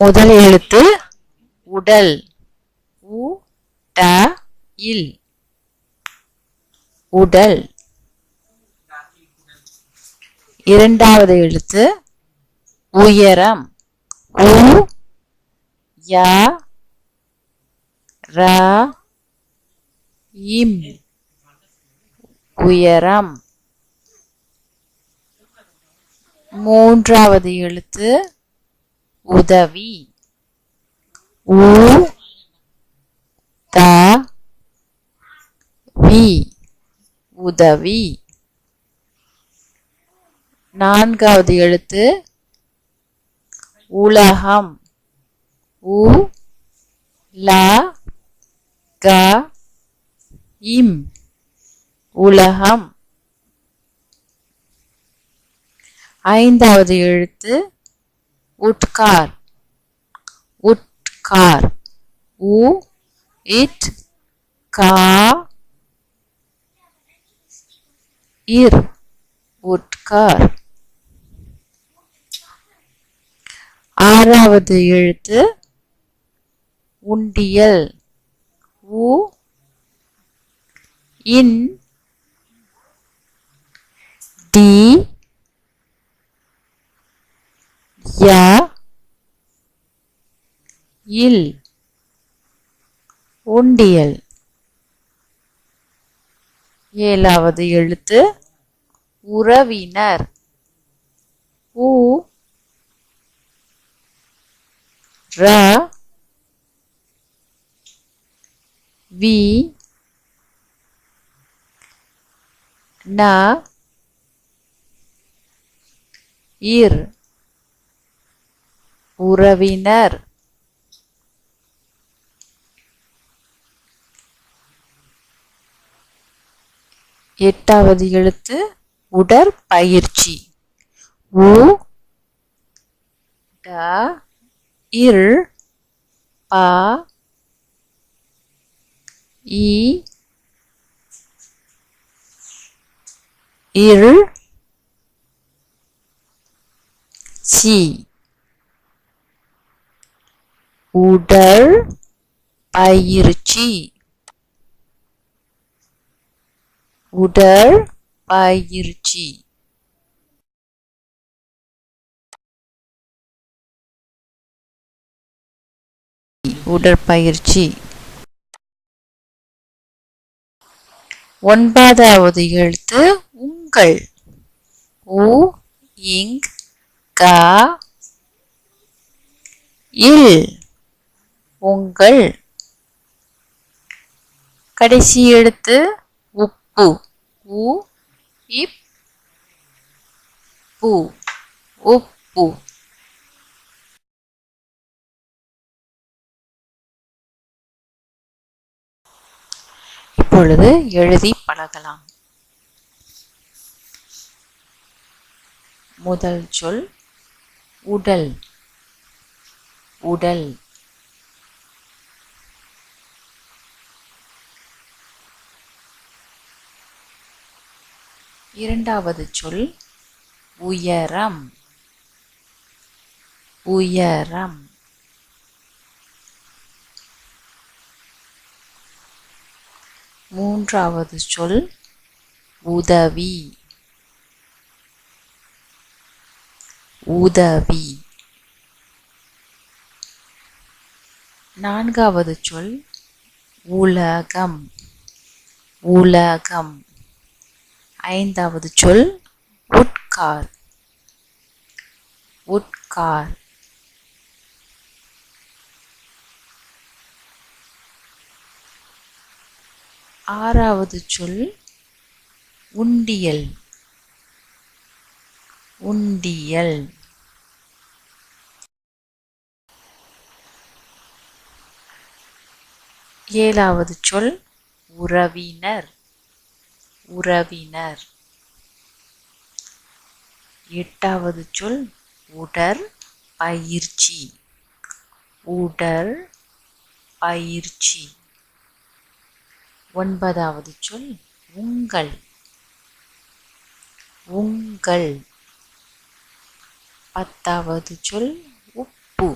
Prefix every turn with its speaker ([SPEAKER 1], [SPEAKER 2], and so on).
[SPEAKER 1] முதல் எழுத்து உடல். உ ட இல் உடல். இரண்டாவது எழுத்து உயரம். உ ய ர இம் உயரம். மூன்றாவது எழுத்து உதவி. உ த வி உதவி. நான்காவது எழுத்து உலகம். உ ல க இம் உலகம். ஐந்தாவது எழுத்து உட்கார். உட்கார். உ இட் கா இர் உட்கார். ஆறாவது எழுத்து உண்டியல். உ இன் டி ய இல் உண்டியல். ஏழாவது எழுத்து உறவினர். உ ர வி ந இர் உறவினர். எட்டாவது எழுத்து உடற்பயிற்சி. உ ட இர் ப இ இர் சி உடற்பயிற்சி. உடற்பயிற்சி. உடற்பயிற்சி. ஒன்பதாவது எழுத்து உங்கள். உ இங் க இல் உங்கள். கடைசி எழுத்து உப்பு. உ இப் பு உப்பு. இப்பொழுது எழுதி பழகலாம். முதல் சொல் உடல். உடல். இரண்டாவது சொல் உயரம். உயரம். மூன்றாவது சொல் உதவி. உதவி. நான்காவது சொல் உலகம். உலகம். ஐந்தாவது சொல் உட்கார். உட்கார். ஆறாவது சொல் உண்டியல். உண்டியல். ஏழாவது சொல் உறவினர். உறவினர். எட்டாவது சொல் உடற்பயிற்சி. உடற்பயிற்சி. ஒன்பதாவது சொல் உங்கள். உங்கள். பத்தாவது சொல் உப்பு.